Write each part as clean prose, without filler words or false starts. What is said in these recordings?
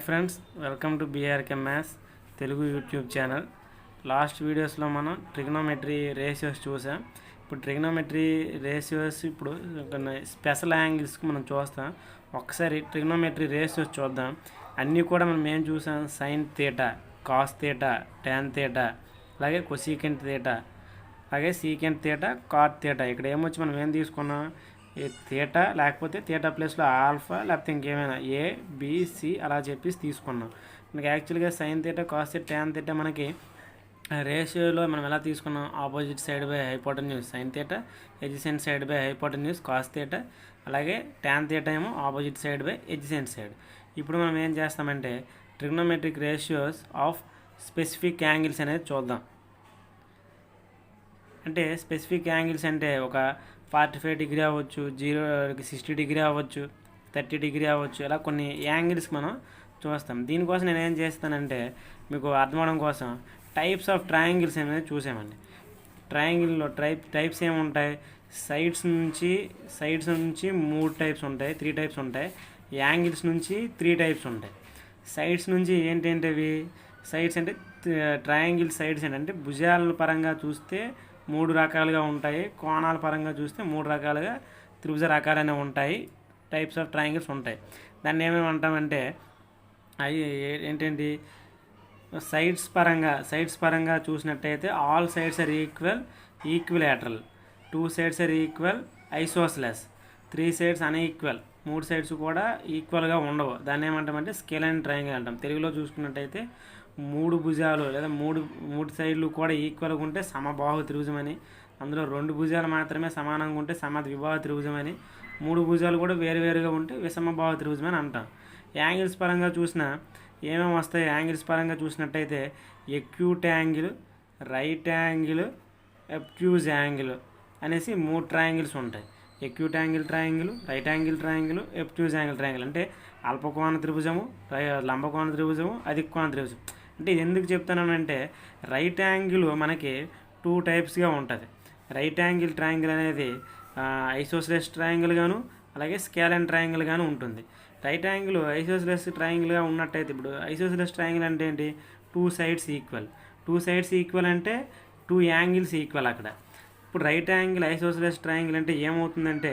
Hi friends, welcome to BRK maths Telugu YouTube channel. Last వీడియోస్లో మనం trigonometry ratios చూసాం. ఇప్పుడు ట్రిగ్నోమెట్రీ రేషియోస్ ఇప్పుడు కొన్ని స్పెషల్ యాంగిల్స్కి మనం చూస్తాం. ఒకసారి ట్రిగ్నోమెట్రీ రేషియోస్ చూద్దాం. అన్నీ కూడా మనం ఏం చూసాం? Sine theta, cos theta, tan theta, అలాగే కొసీకెంట్ థీటా, అలాగే సీకెంట్ థీటా, కాట్ థీటా. ఇక్కడ ఏమొచ్చి మనం ఏం తీసుకున్నాం? ఈ థీటా లేకపోతే థీటా ప్లస్లో ఆల్ఫా లేకపోతే ఇంకేమైనా ఏబిసి అలా చెప్పేసి తీసుకున్నాం. మనకి యాక్చువల్గా sine theta, cos theta, tan theta మనకి రేషియోలో మనం ఎలా తీసుకున్నాం? Opposite side by hypotenuse sine theta, adjacent side by hypotenuse cos theta, అలాగే టాన్ థీటా ఏమో opposite side by adjacent side. ఇప్పుడు మనం ఏం చేస్తామంటే trigonometric ratios of specific angles అనేది చూద్దాం. అంటే స్పెసిఫిక్ యాంగిల్స్ అంటే ఒక 45 డిగ్రీ అవ్వచ్చు, 60 డిగ్రీ అవ్వచ్చు, 30 డిగ్రీ అవ్వచ్చు, ఇలా కొన్ని యాంగిల్స్ మనం చూస్తాం. దీనికోసం నేను ఏం చేస్తానంటే మీకు అర్థం అవడం కోసం టైప్స్ ఆఫ్ ట్రయాంగిల్స్ అనేది చూసామండి. ట్రయాంగిల్లో టైప్స్ ఏముంటాయి? సైడ్స్ నుంచి 3 టైప్స్ ఉంటాయి, 3 టైప్స్ ఉంటాయి. యాంగిల్స్ నుంచి 3 టైప్స్ ఉంటాయి. సైడ్స్ నుంచి ఏంటంటే సైడ్స్ అంటే ట్రయాంగిల్ సైడ్స్ అంటే భుజాల పరంగా చూస్తే 3 రకాలుగా ఉంటాయి, కోణాల పరంగా చూస్తే 3 రకాలుగా త్రిభుజ రకాలనే ఉంటాయి. టైప్స్ ఆఫ్ ట్రయాంగిల్స్ ఉంటాయి. దాన్ని ఏమేమంటామంటే అవి ఏంటండి? సైడ్స్ పరంగా చూసినట్టయితే all sides are equilateral, 2 sides are equal isosceles, 3 sides unequal, 3 sides కూడా ఈక్వల్గా ఉండవు. దాన్ని ఏమంటామంటే స్కేలైన్ ట్రయాంగిల్ అంటాం. తెలుగులో చూసుకున్నట్టయితే 3 భుజాలు లేదా మూడు సైడ్లు కూడా ఈక్వల్గా ఉంటే సమబాహు త్రిభుజం అని, అందులో 2 భుజాలు మాత్రమే సమానంగా ఉంటే సమద్విబాహు త్రిభుజం అని, 3 భుజాలు కూడా వేరువేరుగా ఉంటే విషమబాహు త్రిభుజం అని అంటాం. యాంగిల్స్ పరంగా చూసినా ఏమేమి వస్తాయి? యాంగిల్స్ పరంగా చూసినట్టయితే acute angle, right angle, అబ్ట్యూజ్ angle అనేసి 3 ట్రయాంగిల్స్ ఉంటాయి. Acute angle triangle, right angle triangle, అబ్ట్యూజ్ angle triangle. అంటే అల్పకోణ త్రిభుజము, లంబకోణ త్రిభుజము, అధికోణ త్రిభుజం. అంటే ఇది ఎందుకు చెప్తానంటే రైట్ యాంగిల్ మనకి 2 టైప్స్గా ఉంటుంది. రైట్ యాంగిల్ ట్రయాంగిల్ అనేది ఐసోస్లెస్ ట్రయాంగిల్ గాను, అలాగే స్కేలైన్ ట్రయాంగిల్ గాను ఉంటుంది. రైట్ యాంగిల్ ఐసోస్లెస్ ట్రయాంగిల్గా ఉన్నట్టయితే, ఇప్పుడు ఐసోస్లెస్ ట్రయాంగిల్ అంటే ఏంటి? 2 సైడ్స్ ఈక్వల్. 2 సైడ్స్ ఈక్వల్ అంటే 2 యాంగిల్స్ ఈక్వల్ అక్కడ. ఇప్పుడు రైట్ యాంగిల్ ఐసోస్లెస్ ట్రయాంగిల్ అంటే ఏమవుతుందంటే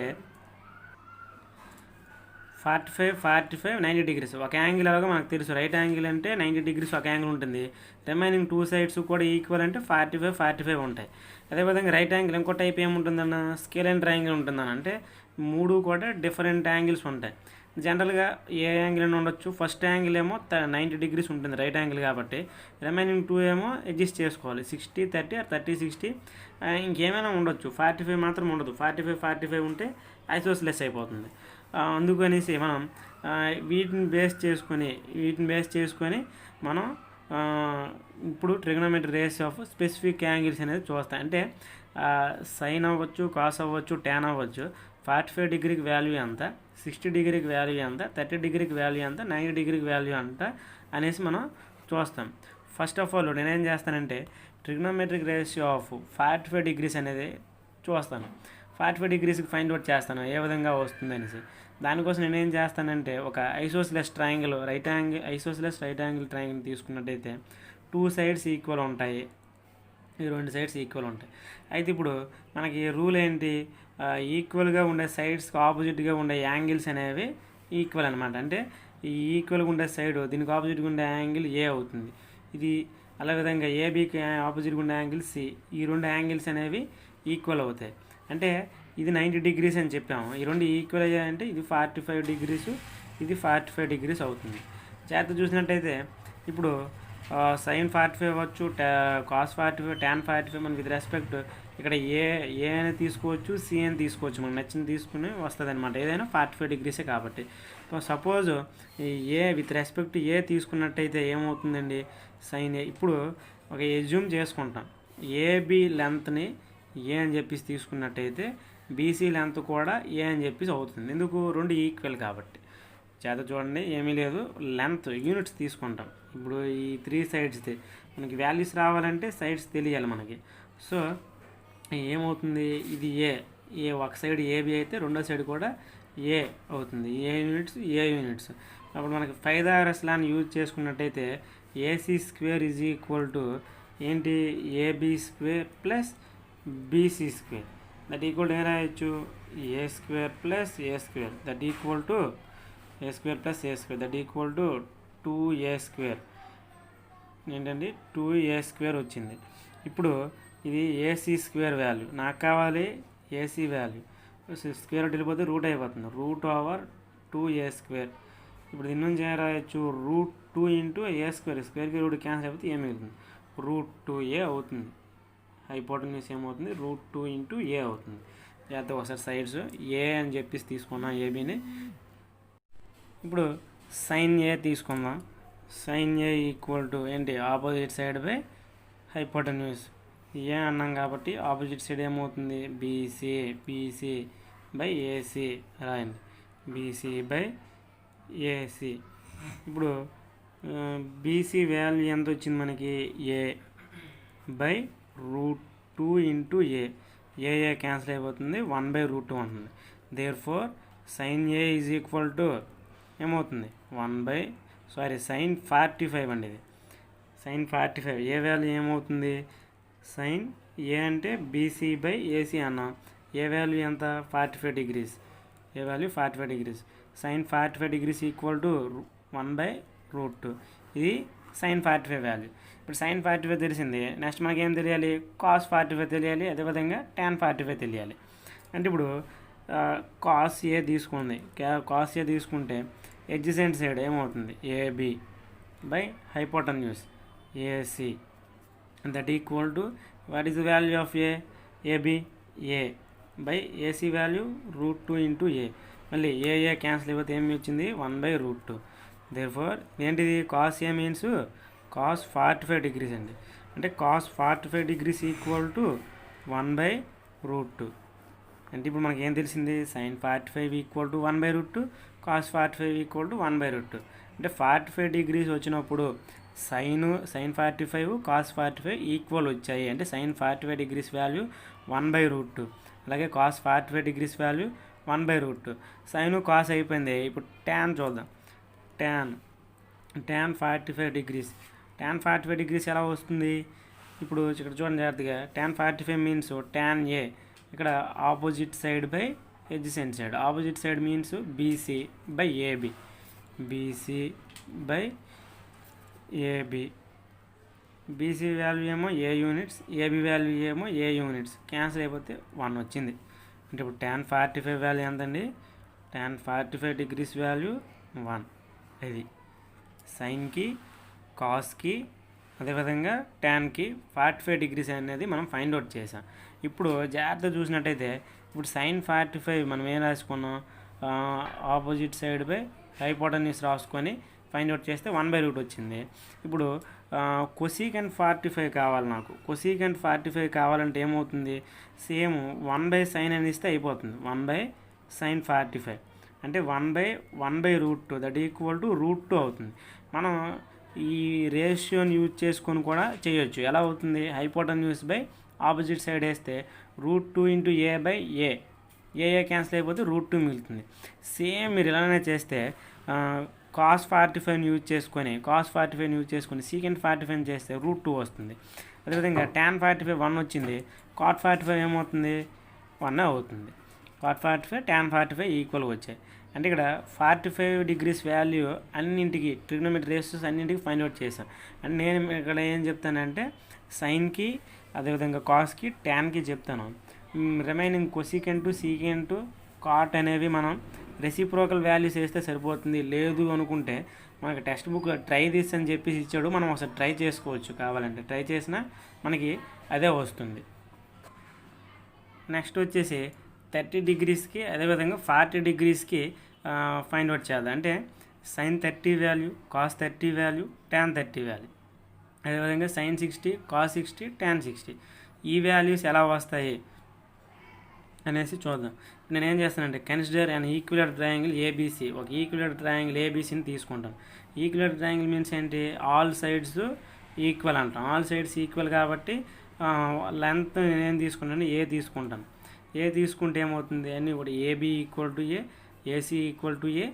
45, 90 డిగ్రీస్ ఒక యాంగిల్ అలాగా మనకు తెలుసు. రైట్ యాంగిల్ అంటే 90 డిగ్రీస్ ఒక యాంగిల్ ఉంటుంది. రిమైనింగ్ 2 సైడ్స్ కూడా ఈక్వల్ అంటే 45 ఉంటాయి. అదేవిధంగా రైట్ యాంగిల్ ఇంకో టైప్ ఏముంటుందన్న స్కేలైన్ ట్రయాంగిల్ ఉంటుందన్న. అంటే 3 కూడా డిఫరెంట్ యాంగిల్స్ ఉంటాయి. జనరల్గా ఏ యాంగిల్ అని ఉండొచ్చు. ఫస్ట్ యాంగిల్ ఏమో 90 డిగ్రీస్ ఉంటుంది రైట్ యాంగిల్ కాబట్టి, రిమైనింగ్ 2 ఏమో అడ్జస్ట్ చేసుకోవాలి. 60, 30, 30, 60 ఇంకేమైనా ఉండొచ్చు. 45 మాత్రం ఉండదు. 45 ఉంటే ఐసోస్లెస్ అయిపోతుంది. అందుకనేసి మనం వీటిని బేస్ చేసుకొని మనం ఇప్పుడు trigonometry ratio of specific angles అనేది చూస్తాం. అంటే సైన్ అవ్వచ్చు, కాస్ అవ్వచ్చు, టాన్ అవ్వచ్చు. 45 డిగ్రీకి వాల్యూ ఎంత, 60 డిగ్రీకి వాల్యూ ఎంత, 30 డిగ్రీకి వాల్యూ ఎంత, 90 డిగ్రీకి వాల్యూ ఎంత అనేసి మనం చూస్తాం. ఫస్ట్ ఆఫ్ ఆల్ నేనేం చేస్తానంటే ట్రిగ్నోమెట్రిక్ రేషియో ఆఫ్ 45 డిగ్రీస్ అనేది చూస్తాను. 45 డిగ్రీస్కి ఫైండ్ అవుట్ చేస్తాను ఏ విధంగా వస్తుంది అనేసి. దానికోసం నేనేం చేస్తానంటే ఒక ఐసోస్లెస్ రైట్ యాంగిల్ ట్రయాంగిల్ తీసుకున్నట్టయితే 2 సైడ్స్ ఈక్వల్ ఉంటాయి, ఈ 2 సైడ్స్ ఈక్వల్ ఉంటాయి. అయితే ఇప్పుడు మనకి రూల్ ఏంటి? ఈక్వల్గా ఉండే సైడ్స్కి ఆపోజిట్గా ఉండే యాంగిల్స్ అనేవి ఈక్వల్ అనమాట. అంటే ఈ ఈక్వల్గా ఉండే సైడ్ దీనికి ఆపోజిట్గా ఉండే యాంగిల్ ఏ అవుతుంది. ఇది అలా విధంగా ఏబీకి ఆపోజిట్గా ఉండే యాంగిల్ సి. ఈ 2 యాంగిల్స్ అనేవి ఈక్వల్ అవుతాయి. అంటే ఇది 90 డిగ్రీస్ అని చెప్పాము. ఈ 2 ఈక్వల్ అయ్యాయంటే ఇది 45 డిగ్రీస్, ఇది 45 డిగ్రీస్ అవుతుంది. జాగ్రత్త చూసినట్టయితే ఇప్పుడు సైన్ 45 అవ్వచ్చు, కాస్ 45, టాన్ 45. మనం విత్ రెస్పెక్ట్ ఇక్కడ ఏ అని తీసుకోవచ్చు, సి అని తీసుకోవచ్చు. మనకు నచ్చింది తీసుకుని వస్తుంది అనమాట. ఏదైనా 45 డిగ్రీసే కాబట్టి. సపోజ్ ఏ విత్ రెస్పెక్ట్ ఏ తీసుకున్నట్టయితే ఏమవుతుందండి? సైన్ ఏ. ఇప్పుడు ఒక ఎజ్యూమ్ చేసుకుంటాం. ఏబి లెంత్ని ఏ అని చెప్పేసి తీసుకున్నట్టయితే బీసీ లెంత్ కూడా ఏ అని చెప్పేసి అవుతుంది. ఎందుకు? 2 ఈక్వల్ కాబట్టి. చేత చూడండి, ఏమీ లేదు, లెంత్ యూనిట్స్ తీసుకుంటాం. ఇప్పుడు ఈ 3 సైడ్స్ది మనకి వాల్యూస్ రావాలంటే సైడ్స్ తెలియాలి మనకి. సో ఏమవుతుంది? ఇది ఏ ఒక సైడ్ ఏబి అయితే రెండో సైడ్ కూడా ఏ అవుతుంది. A units. అప్పుడు మనకి పైథాగరస్ లాని యూజ్ చేసుకున్నట్టయితే AC square is equal to ఏంటి AB square plus BC square that equal to ఏం రాయొచ్చు a square plus a square that equal to a square plus a square that equal to 2a square ఏంటండి 2a square వచ్చింది. ఇప్పుడు ఇది AC square value, నాకు కావాలి AC value. Square వెళ్ళిపోతే route అయిపోతుంది, రూట్ ఓవర్ 2a స్క్వేర్. ఇప్పుడు దీని నుంచి ఏం రాయొచ్చు రూట్ 2 ఇంటూ ఏ స్క్వేర్, స్క్వేర్కి రూట్ క్యాన్సిల్ అయిపోతే ఏం మిగులుతుంది రూట్ 2a అవుతుంది. హైపోటెన్యూస్ ఏమవుతుంది రూట్ 2 ఇంటూ ఏ అవుతుంది. లేకపోతే ఒకసారి సైడ్స్ ఏ అని చెప్పేసి తీసుకున్నాం ఏబీని. ఇప్పుడు సైన్ ఏ తీసుకుందాం. సైన్ ఏ ఈక్వల్ టు ఏంటి opposite side by hypotenuse. A అన్నాం కాబట్టి ఆపోజిట్ సైడ్ ఏమవుతుంది బీసీ, బీసీ బై ఏసీ రాయండి, బీసీ బై ఏసీ. ఇప్పుడు బీసీ వాల్యూ ఎంత వచ్చింది మనకి a by root 2 into a. A cancel అయిపోతుంది 1/√2 ఉంటుంది. Therefore sine a is equal to ఏమవుతుంది సైన్ 45 అండి. ఇది సైన్ 45 ఏ వాల్యూ ఏమవుతుంది సైన్ ఏ అంటే బీసీ బై ఏసీ అన్నాం. ఏ వాల్యూ ఎంత 45 degrees, A value 45 degrees. Sine 45 degrees equal to 1/√2. ఇది సైన్ 45 వాల్యూ. ఇప్పుడు సైన్ 45 తెలిసింది, నెక్స్ట్ మనకి ఏం తెలియాలి కాస్ 45 తెలియాలి, అదేవిధంగా tan 45 తెలియాలి. అంటే ఇప్పుడు కాస్ ఏ తీసుకుంది, కాస్ ఏ తీసుకుంటే ఎడ్జసెంట్ సైడ్ ఏమవుతుంది AB by hypotenuse AC that equal to what is the value of AB a by AC value root 2 into a. మళ్ళీ ఏ క్యాన్సిల్ అయిపోతే ఏమి వచ్చింది 1/√2. దేర్ ఫోర్ ఏంటిది cos a means cos 45 degrees అండి. అంటే cos 45 degrees equal to 1/√2. అంటే ఇప్పుడు మనకి ఏం తెలిసింది sine 45 equal to 1/√2, cos 45 equal to 1/√2. అంటే 45 డిగ్రీస్ వచ్చినప్పుడు సైన్ 45 కాస్ 45 ఈక్వల్ వచ్చాయి. అంటే సైన్ 45 డిగ్రీస్ వాల్యూ 1/√2, అలాగే cos 45 degrees value 1/√2. Sine cos అయిపోయింది. ఇప్పుడు ట్యాన్ చూద్దాం. ట్యాన్ 45 డిగ్రీస్, ట్యాన్ 45 డిగ్రీస్ ఎలా వస్తుంది ఇప్పుడు ఇక్కడ చూడండి జాగ్రత్తగా. ట్యాన్ 45 మీన్స్ ట్యాన్ ఏ, ఇక్కడ opposite side by adjacent side. Opposite side means BC by AB, BC by AB. BC value ఏమో ఏ యూనిట్స్, ఏబి వాల్యూ ఏమో ఏ యూనిట్స్. క్యాన్సిల్ అయిపోతే 1 వచ్చింది. అంటే ఇప్పుడు ట్యాన్ 45 వాల్యూ ఎంతండి ట్యాన్ 45 డిగ్రీస్ వాల్యూ 1. ఇది సైన్కి కాస్కి అదేవిధంగా ట్యాన్కి 45 డిగ్రీస్ అనేది మనం ఫైండ్ అవుట్ చేసాం. ఇప్పుడు జాగ్రత్త చూసినట్టయితే ఇప్పుడు సైన్ 45 మనం ఏం రాసుకున్నాం ఆపోజిట్ సైడ్ బై హైపోటెన్యూస్ రాసుకొని ఫైండ్ అవుట్ చేస్తే 1/√2 వచ్చింది. ఇప్పుడు కొసీకెంట్ 45 కావాలి నాకు. కొసీకెంట్ 45 కావాలంటే ఏమవుతుంది సేమ్ 1/sin అని ఇస్తే అయిపోతుంది. 1/sin 45 అంటే 1/√2 దట్ ఈక్వల్ టు √2 అవుతుంది. మనం ఈ రేషియోని యూజ్ చేసుకొని కూడా చేయొచ్చు. ఎలా అవుతుంది హైపోటెన్యూస్ బై ఆపోజిట్ సైడ్ వేస్తే √2 into A by A cancel అయిపోతే √2 మిగులుతుంది. సేమ్ మీరు ఇలానే చేస్తే కాస్ 45 యూజ్ చేసుకొని సీకెంట్ 45 చేస్తే √2 వస్తుంది. అదేవిధంగా tan 45 1 వచ్చింది, cot 45 ఏమవుతుంది 1 అవుతుంది. cot 45 tan 45 ఈక్వల్గా వచ్చాయి. అంటే ఇక్కడ 45 డిగ్రీస్ వాల్యూ అన్నింటికి ట్రిగ్నోమెట్రీ రేషియోస్ అన్నింటికి ఫైండ్ అవుట్ చేశాను. అంటే నేను ఇక్కడ ఏం చెప్తానంటే సైన్కి అదేవిధంగా కాస్కి ట్యాన్కి చెప్తాను. రిమైనింగ్ కొసీకెంట్ సీకెంట్ కాట్ అనేవి మనం రెసిప్రోకల్ వాల్యూస్ వేస్తే సరిపోతుంది. లేదు అనుకుంటే మనకి టెక్స్ట్ బుక్ ట్రై దిస్ అని చెప్పేసి ఇచ్చాడు, మనం ఒకసారి ట్రై చేసుకోవచ్చు. కావాలంటే ట్రై చేసినా మనకి అదే వస్తుంది. నెక్స్ట్ వచ్చేసి 30 డిగ్రీస్కి అదేవిధంగా 40 డిగ్రీస్కి ఫైండ్ అవుట్ చేద్దాం. అంటే sine 30 value, cos 30 value, tan 30 value, అదేవిధంగా సైన్ 60, కాస్ 60, ట్యాన్ 60 ఈ వాల్యూస్ ఎలా వస్తాయి అనేసి చూద్దాం. నేను ఏం చేస్తానంటే consider and equilateral triangle ABC. ఒక ఈక్విలేటర్ ట్రయాంగిల్ ఏబీసీని తీసుకుంటాం. ఈక్విలేటర్ ట్రయాంగిల్ మీన్స్ ఏంటి ఆల్ సైడ్స్ ఈక్వల్ అంటాం. ఆల్ సైడ్స్ ఈక్వల్ కాబట్టి లెంత్ నేను తీసుకుంటాను ఏ తీసుకుంటాను. ఏ తీసుకుంటే ఏమవుతుంది అన్నీ కూడా AB equal to a, AC equal to a,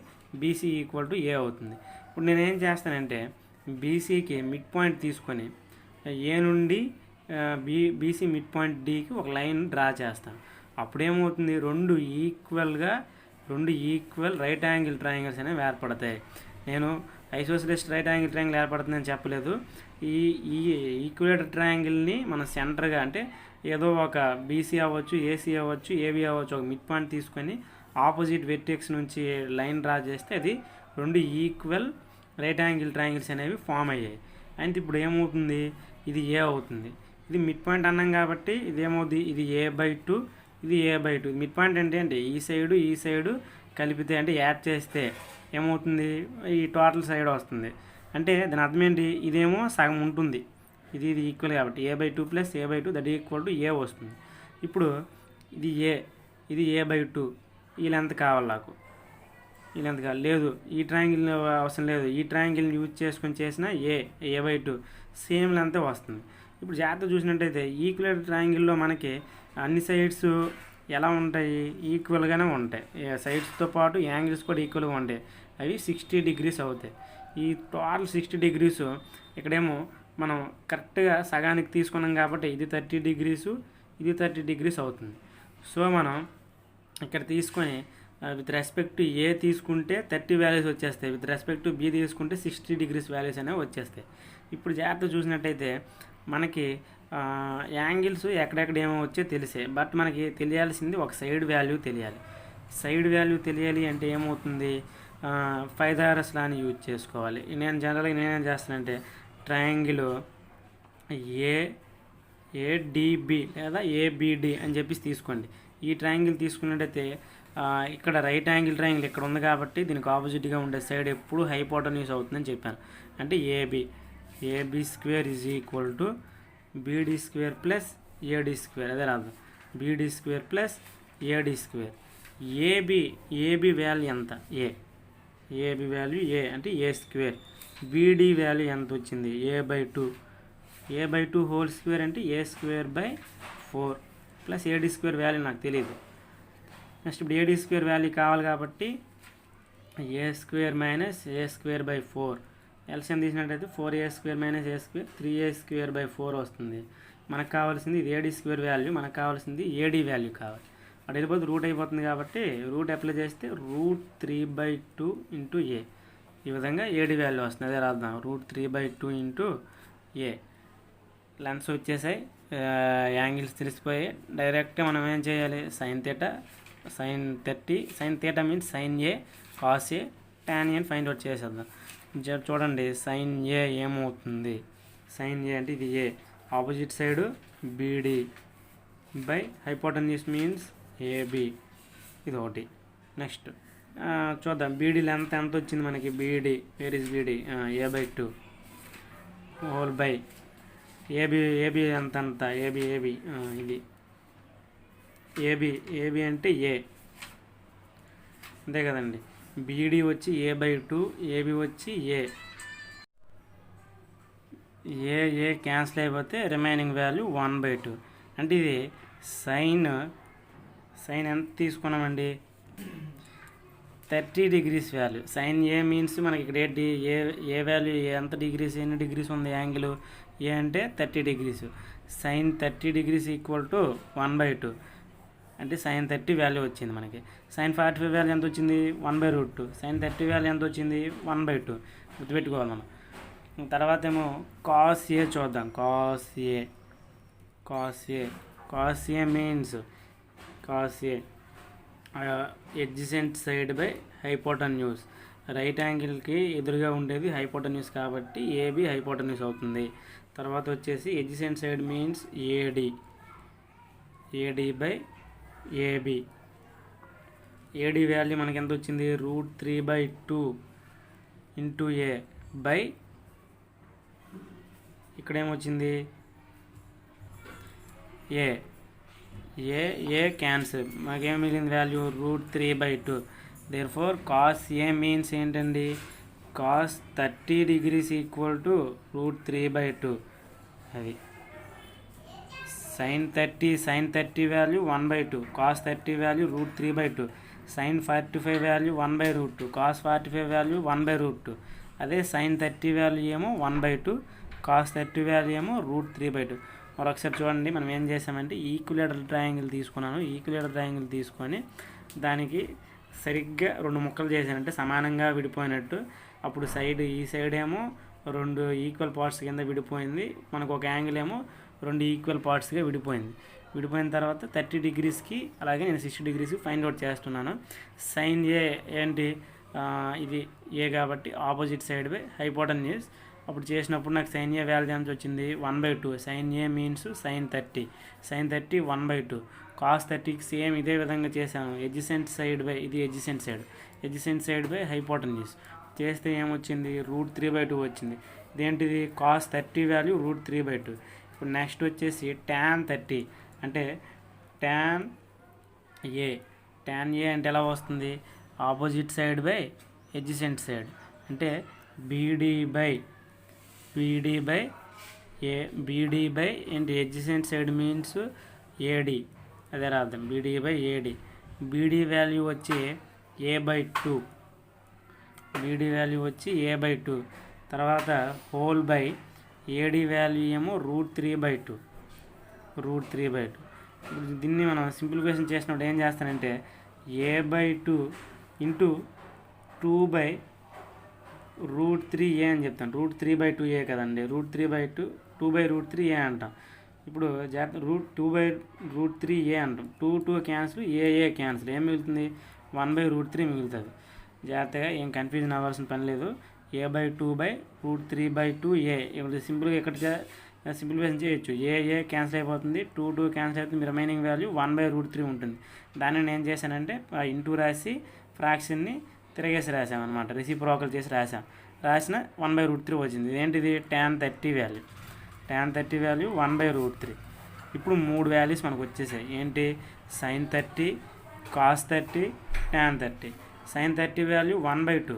BC equal to a అవుతుంది. ఇప్పుడు నేనేం చేస్తానంటే బీసీకి మిడ్ పాయింట్ తీసుకొని ఏ నుండి బీసీ మిడ్ పాయింట్ డీకి ఒక లైన్ డ్రా చేస్తాను. అప్పుడేమవుతుంది, రెండు ఈక్వల్ రైట్ యాంగిల్ ట్రయాంగిల్స్ అనేవి ఏర్పడతాయి. నేను ఐసోసెలిస్ రైట్ యాంగిల్ ట్రయాంగిల్ ఏర్పడుతుందని చెప్పలేదు. ఈ ఈక్వలేటర్ ట్రయాంగిల్ని మన సెంటర్గా అంటే ఏదో ఒక బీసీ అవ్వచ్చు, ఏసీ అవ్వచ్చు, ఏబీ అవ్వచ్చు, ఒక మిడ్ పాయింట్ తీసుకొని ఆపోజిట్ వెర్టెక్స్ నుంచి లైన్ డ్రా చేస్తే అది రెండు ఈక్వల్ రైట్ యాంగిల్ ట్రయాంగిల్స్ అనేవి ఫామ్ అయ్యాయి. అంటే ఇప్పుడు ఏమవుతుంది, ఇది ఏ అవుతుంది. ఇది మిడ్ పాయింట్ అన్నాం కాబట్టి ఇది ఏమవుతుంది, ఇది A/2, ఇది A/2. మిడ్ పాయింట్ అంటే ఈ సైడు కలిపితే అంటే యాడ్ చేస్తే ఏమవుతుంది, ఈ టోటల్ సైడ్ వస్తుంది. అంటే దాని అర్థం ఏంటి, ఇదేమో సగం ఉంటుంది, ఇది ఈక్వల్ కాబట్టి A/2 + A/2 that equal to ఏ వస్తుంది. ఇప్పుడు ఇది ఇది A/2, ఈ లెంత్ కావాలి నాకు, ఈ లెంత్ కావాలి. లేదు, ఈ ట్రయాంగిల్ అవసరం లేదు, ఈ ట్రయాంగిల్ని యూజ్ చేసుకొని చేసిన A/2 సేమ్ లెంత్ వస్తుంది. ఇప్పుడు జాగ్రత్త చూసినట్టయితే ఈక్వల్ ట్రయాంగిల్లో మనకి అన్ని సైడ్స్ ఎలా ఉంటాయి, ఈక్వల్గానే ఉంటాయి. సైడ్స్తో పాటు యాంగిల్స్ కూడా ఈక్వల్గా ఉంటాయి. అవి 60 డిగ్రీస్ అవుతాయి. ఈ టోటల్ 60 డిగ్రీస్ ఇక్కడేమో మనం కరెక్ట్గా సగానికి తీసుకున్నాం కాబట్టి ఇది 30 డిగ్రీసు, ఇది 30 డిగ్రీస్ అవుతుంది. సో మనం ఇక్కడ తీసుకొని విత్ రెస్పెక్ట్ టు ఏ తీసుకుంటే 30 వాల్యూస్ వచ్చేస్తాయి, విత్ రెస్పెక్ట్ టు బి తీసుకుంటే 60 డిగ్రీస్ వాల్యూస్ అనేవి వచ్చేస్తాయి. ఇప్పుడు జాగ్రత్త చూసినట్టయితే మనకి యాంగిల్స్ ఎక్కడెక్కడ ఏమో వచ్చే తెలిసే, బట్ మనకి తెలియాల్సింది ఒక సైడ్ వాల్యూ తెలియాలి. సైడ్ వాల్యూ తెలియాలి అంటే ఏమవుతుంది, పైథాగరస్ లాని యూజ్ చేసుకోవాలి. జనరల్గా నేనేం చేస్తానంటే ట్రయాంగిల్ ఏడిబి లేదా ఏబిడి అని చెప్పేసి తీసుకోండి. ఈ ట్రయాంగిల్ తీసుకున్నట్టయితే ఇక్కడ రైట్ యాంగిల్ ట్రయాంగిల్ ఇక్కడ ఉంది కాబట్టి దీనికి ఆపోజిట్గా ఉండే సైడ్ ఎప్పుడు హైపోటెన్యూస్ అవుతుందని చెప్పాను. అంటే AB square is equal to BD square plus AD square, అదే రాదు, BD square plus AD square. AB value ఎంత, ఏబి వాల్యూ ఏ అంటే ఏ స్క్వేర్. బీడీ వాల్యూ ఎంత వచ్చింది, A/2 హోల్ స్క్వేర్ అంటే A²/4 plus AD square value నాకు తెలియదు. Next ఇప్పుడు ఏడి స్క్వేర్ వాల్యూ కావాలి కాబట్టి A² - A²/4 LCM తీసినట్టయితే 4A² - A², 3A²/4 వస్తుంది. మనకు కావాల్సింది ఇది ఏడి స్క్వేర్ వాల్యూ, మనకు కావాల్సింది ఏడి వాల్యూ కావాలి. అటు వెళ్ళిపోతే రూట్ అయిపోతుంది కాబట్టి రూట్ అప్లై చేస్తే √3/2 × A, ఈ విధంగా ఏడి వాల్యూ వస్తుంది. అదే రాద్దాం, √3/2 × A. లెన్స్ వచ్చేసాయి, యాంగిల్స్ తెలిసిపోయాయి. డైరెక్ట్గా మనం ఏం చేయాలి, sin θ మీన్స్ sin A cos A tan A అని ఫైండ్ అవుట్ చేసేద్దాం. చూడండి sin A ఏమవుతుంది, sin A అంటే ఇది A, opposite side BD by hypotenuse means AB, ఇది ఒకటి. నెక్స్ట్ చూద్దాం BD లెంత్ ఎంత వచ్చింది మనకి, BD where is BD, A/2 whole by AB ఎంత ఏబి ఇది ఏబి అంటే ఏ, అంతే కదండి. బీడీ వచ్చి A/2, ఏబి వచ్చి ఏ క్యాన్సిల్ అయిపోతే రిమైనింగ్ వాల్యూ 1/2. అంటే ఇది సైన్ ఎంత తీసుకున్నామండి, 30 degrees value. sin A means మనకి ఇక్కడ ఏ వాల్యూ ఎంత డిగ్రీస్, ఎన్ని డిగ్రీస్ ఉంది యాంగిల్ ఏ అంటే 30 degrees. sin 30 degrees equal to 1/2 అంటే sin 30 వాల్యూ వచ్చింది మనకి. sin 45 వాల్యూ ఎంత వచ్చింది, 1/√2. sin 30 వాల్యూ ఎంత వచ్చింది, 1/2. గుర్తుపెట్టుకోవాలి మనం. తర్వాత ఏమో cos A చూద్దాం. cos A means adjacent side by hypotenuse. Right యాంగిల్కి ఎదురుగా ఉండేది హైపోటెన్యూస్ కాబట్టి ఏబి హైపోటెన్యూస్ అవుతుంది. తర్వాత వచ్చేసి adjacent side means AD by AB. AD value మనకి ఎంత వచ్చింది, √3/2 × A బై ఇక్కడ ఏమొచ్చింది ఏ క్యాన్సిల్, మాకేం మిగిలింది value √3/2. Therefore cos A means ఏంటండి, cos 30 డిగ్రీస్ ఈక్వల్ టు √3/2. అది sin 30 value 1/2, cos 30 value √3/2. Sine 45 value 1/√2, cos 45 value 1/√2. అదే సైన్ 30 వాల్యూ ఏమో 1/2, కాస్ 30 వాల్యూ ఏమో √3/2. మరొకసారి చూడండి, మనం ఏం చేసామంటే ఈక్విలేటరల్ ట్రయాంగిల్ తీసుకున్నాను. ఈక్విలేటరల్ ట్రయాంగిల్ తీసుకొని దానికి సరిగ్గా 2 ముక్కలు చేశానంటే సమానంగా విడిపోయినట్టు. అప్పుడు ఈ సైడ్ ఏమో 2 ఈక్వల్ పార్ట్స్ కింద విడిపోయింది, మనకు ఒక యాంగిల్ ఏమో 2 ఈక్వల్ పార్ట్స్గా విడిపోయింది. విడిపోయిన తర్వాత 30 డిగ్రీస్కి అలాగే నేను 60 డిగ్రీస్కి ఫైండ్ అవుట్ చేస్తున్నాను. సైన్ ఏ ఏంటి, ఇది ఏ కాబట్టి ఆపోజిట్ సైడ్ బై హైపోటెన్యూస్. అప్పుడు చేసినప్పుడు నాకు సైన్ ఏ వాల్యూ ఎంత వచ్చింది, 1/2. Sine A means sine 30, sine 30 1/2. Cos 30కి సేమ్ ఇదే విధంగా చేశాను. ఎడ్జసెంట్ సైడ్ బై, ఇది adjacent side, adjacent side by hypotenuse చేస్తే ఏమొచ్చింది, √3/2 వచ్చింది. ఇదేంటిది, కాస్ 30 వాల్యూ √3/2. ఇప్పుడు నెక్స్ట్ వచ్చేసి tan 30 అంటే tan ఏ. tan ఏ అంటే ఎలా వస్తుంది, opposite side by adjacent side అంటే BD by A. BD by ఏంటి, ఎడ్జసెంట్ సైడ్ మీన్స్ ఏడి, అదే రాద్దాం, BD by AD. BD value వచ్చి a/2, బీడీ వాల్యూ వచ్చి a/2. తర్వాత హోల్ బై ఏడి వాల్యూ ఏమో √3/2. ఇప్పుడు దీన్ని మనం సింప్లిఫికేషన్ చేసినప్పుడు ఏం చేస్తానంటే a/2 ఇంటూ 2/√3a అని చెప్తాను. √3/2a కదండి, √3/2 2/√3a అంటాం. ఇప్పుడు √2/√3a అంటాం. 2 క్యాన్సిల్, ఏ క్యాన్సిల్, ఏం మిగులుతుంది, 1/√3 మిగులుతుంది. జాగ్రత్తగా ఏం కన్ఫ్యూజన్ అవ్వాల్సిన పని లేదు. a/2/√3/2a. ఇప్పుడు సింపుల్గా ఇక్కడ సింప్లిఫికేషన్ చేయొచ్చు. ఏ క్యాన్సిల్ అయిపోతుంది, 2 క్యాన్సిల్ అవుతుంది, రిమైనింగ్ వాల్యూ 1/√3 ఉంటుంది. దాన్ని నేను ఏం చేశానంటే ఇంటూ రాసి ఫ్రాక్షన్ని తిరగేసి రాసామన్నమాట, రెసిప్రోకల్ చేసి రాసిన 1/√3 వచ్చింది. ఇదేంటిది, tan 30 వాల్యూ, tan 30 వాల్యూ 1/√3. ఇప్పుడు 3 వాల్యూస్ మనకు వచ్చేసాయి. ఏంటి, sine 30, cos 30, tan 30. Sine 30 value 1/2,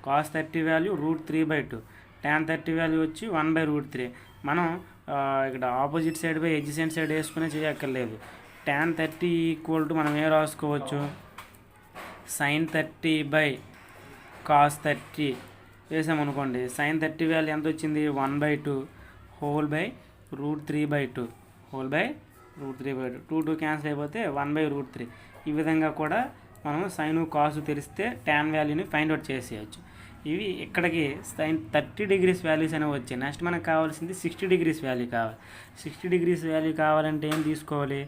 cos 30 value √3/2, tan 30 value వచ్చి 1/√3. మనం ఇక్కడ opposite side by adjacent side వేసుకునే చేయక్కర్లేదు. tan 30 ఈక్వల్ టు మనం ఏ రాసుకోవచ్చు, సైన్ 30 బై కాస్ 30 వేసామనుకోండి. సైన్ 30 వాల్యూ ఎంత వచ్చింది, 1/2 whole by √3/2, whole by √3/2. 2 cancel అయిపోతే 1/√3. ఈ విధంగా కూడా మనం సైను కాసు తెలిస్తే tan వాల్యూని ఫైండ్ అవుట్ చేసేయచ్చు. ఇవి ఇక్కడికి సైన్ 30 డిగ్రీస్ వాల్యూస్ అనేవి వచ్చాయి. నెక్స్ట్ మనకు కావాల్సింది 60 డిగ్రీస్ వాల్యూ కావాలి. 60 డిగ్రీస్ వాల్యూ కావాలంటే ఏం తీసుకోవాలి,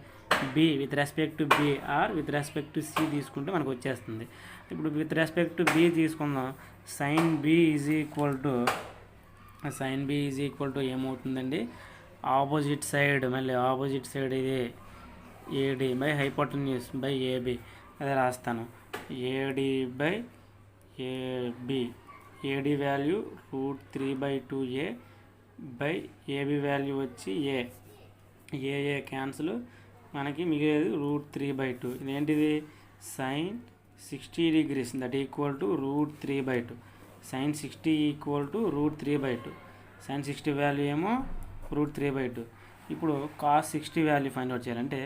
B with respect to B or with respect to C తీసుకుంటే మనకు వచ్చేస్తుంది. ఇప్పుడు విత్ రెస్పెక్ట్ టు బి తీసుకుందాం. Sine B is equal to ఏమవుతుందండి, ఆపోజిట్ సైడ్, మళ్ళీ ఆపోజిట్ సైడ్ ఇదే AD by hypotenuse by AB, అదే రాస్తాను. AD by AB, AD value √3/2a by AB value వచ్చి ఏ క్యాన్సిల్, మనకి మిగిలేదు √3/2. ఇదేంటిది, sine 60 degrees that equal to √3/2. Sine 60 equal to √3/2. Sine 60 value ఏమో √3/2. ఇప్పుడు కాస్ 60 వాల్యూ ఫైండ్ అవుట్ చేయాలంటే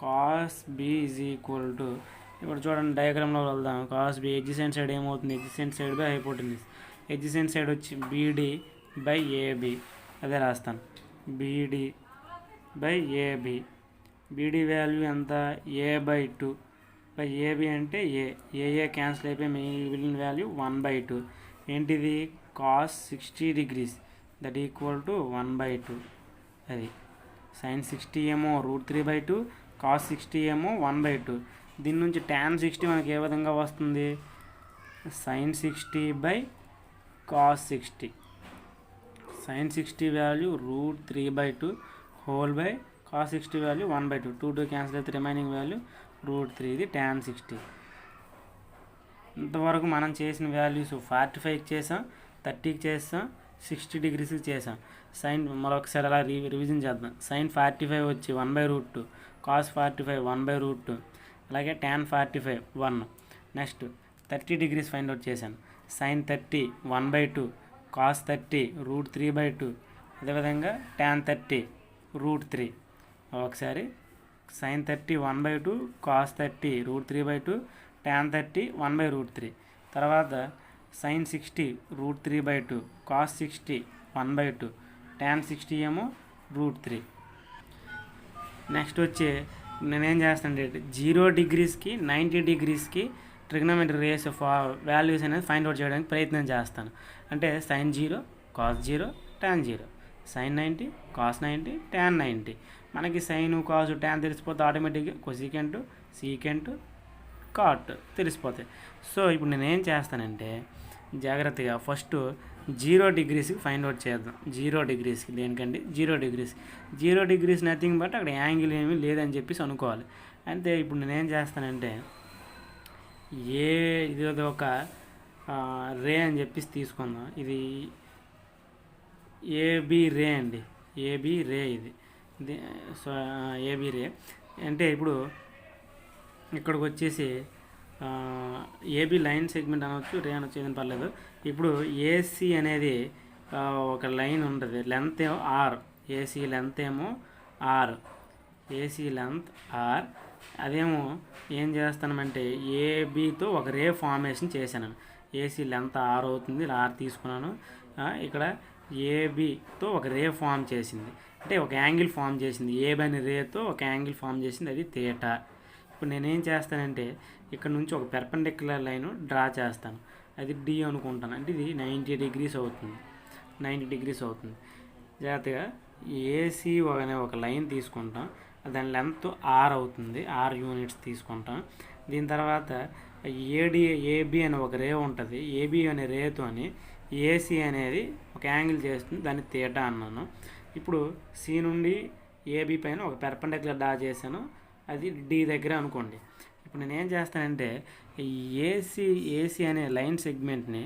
cos B is equal to, ఇప్పుడు చూడండి డయాగ్రామ్లో వెళ్దాం. కాస్ బి ఎడ్జసెంట్ సైడ్ ఏమవుతుంది, adjacent side by hypotenuse. Adjacent side వచ్చి బీడీ బై ఏబి, అదే రాస్తాను, BD by AB. BD value ఎంత, a/2 బై ఏబి అంటే ఏ క్యాన్సిల్ అయిపోయి మిగిలిన వాల్యూ 1/2. ఏంటిది, cos 60 degrees that equal to 1/2. అది సైన్ 60 ఏమో √3/2, కాస్ 60 ఏమో 1/2. దీని నుంచి tan 60 మనకి ఏ విధంగా వస్తుంది, sine 60 by cos 60. Sine 60 value √3/2 whole by cos 60 value 1/2. 2 cancel అయితే రిమైనింగ్ వాల్యూ √3. ఇది tan 60. ఇంతవరకు మనం చేసిన వాల్యూస్ 45కి చేసాం, 30కి చేసాం, 60 డిగ్రీస్కి చేసాం. సైన్ మరొకసారి అలా రివిజన్ చేద్దాం. సైన్ 45 వచ్చి 1/√2, కాస్ 45 1/√2, అలాగే tan 45 1. Next 30 degrees find out చేశాను. సైన్ 30 1/2, కాస్ 30 √3/2, అదేవిధంగా tan 30 √3. ఒకసారి sin 30 1/2, cos 30 √3/2, tan 30 1/√3. తర్వాత sin 60 √3/2, cos 60 1/2, tan 60 ఏమో √3. నెక్స్ట్ వచ్చి నేనేం చేస్తానంటే 0 డిగ్రీస్కి 90 డిగ్రీస్కి ట్రిగ్నోమెట్రీ రేస్ వాల్యూస్ అనేది ఫైండ్ అవుట్ చేయడానికి ప్రయత్నం చేస్తాను. అంటే sin 0, cos 0, tan 0, sin 90, cos 90, tan 90. మనకి సైన్ కాస్ ట్యాన్ తెలిసిపోతే ఆటోమేటిక్గా కొసికెంట్ సీకెంట్ కాట్ తెలిసిపోతాయి. సో ఇప్పుడు నేనేం చేస్తానంటే జాగ్రత్తగా ఫస్ట్ 0 డిగ్రీస్కి ఫైండ్ అవుట్ చేద్దాం. 0 డిగ్రీస్కి దేనికండి 0 డిగ్రీస్ నథింగ్ బట్ అక్కడ యాంగిల్ ఏమీ లేదని చెప్పేసి అనుకోవాలి. అంటే ఇప్పుడు నేనేం చేస్తానంటే ఇది ఒక రే అని చెప్పేసి తీసుకుందాం. ఇది ఏబి రే అండి, ఏబి రే ఇది. సో ఏబి రే అంటే ఇప్పుడు ఇక్కడికి వచ్చేసి ఏబి లైన్ సెగ్మెంట్ అనవచ్చు, రే అనొచ్చు, ఏదైనా పర్లేదు. ఇప్పుడు ఏసీ అనేది ఒక లైన్ ఉంటుంది, లెంత్ ఏమో ఆర్, ఏసీ లెంత్ ఏమో ఆర్, ఏసీ లెంత్ ఆర్. అదేమో ఏం చేస్తానంటే ఏబితో ఒక రే ఫార్మేషన్ చేశాను. ఏసీ లెంత్ ఆర్ అవుతుంది, ఆర్ తీసుకున్నాను. ఇక్కడ ఏబితో ఒక రే ఫామ్ చేసింది, అంటే ఒక యాంగిల్ ఫామ్ చేసింది. ఏబి అనే రేతో ఒక యాంగిల్ ఫామ్ చేసింది, అది థీటా. ఇప్పుడు నేనేం చేస్తానంటే ఇక్కడ నుంచి ఒక పెర్పెండిక్యులర్ లైన్ డ్రా చేస్తాను, అది డి అనుకుంటాను. అంటే ఇది 90 డిగ్రీస్ అవుతుంది, 90 డిగ్రీస్ అవుతుంది. జాగ్రత్తగా ఏసీ అనే ఒక లైన్ తీసుకుంటాం, దాని లెంత్ ఆర్ అవుతుంది, ఆర్ యూనిట్స్ తీసుకుంటాం. దీని తర్వాత ఏబి అనే ఒక రే ఉంటుంది, ఏబి అనే రేతో అని ఏసీ అనేది ఒక యాంగిల్ చేస్తుంది, దాన్ని థీటా అన్నాను. ఇప్పుడు సి నుండి ఏబి పైన ఒక పెర్పెండిక్యులర్ డ్రా చేశాను, అది డి దగ్గర అనుకోండి. ఇప్పుడు నేను ఏం చేస్తానంటే ఏసీ అనే లైన్ సెగ్మెంట్ని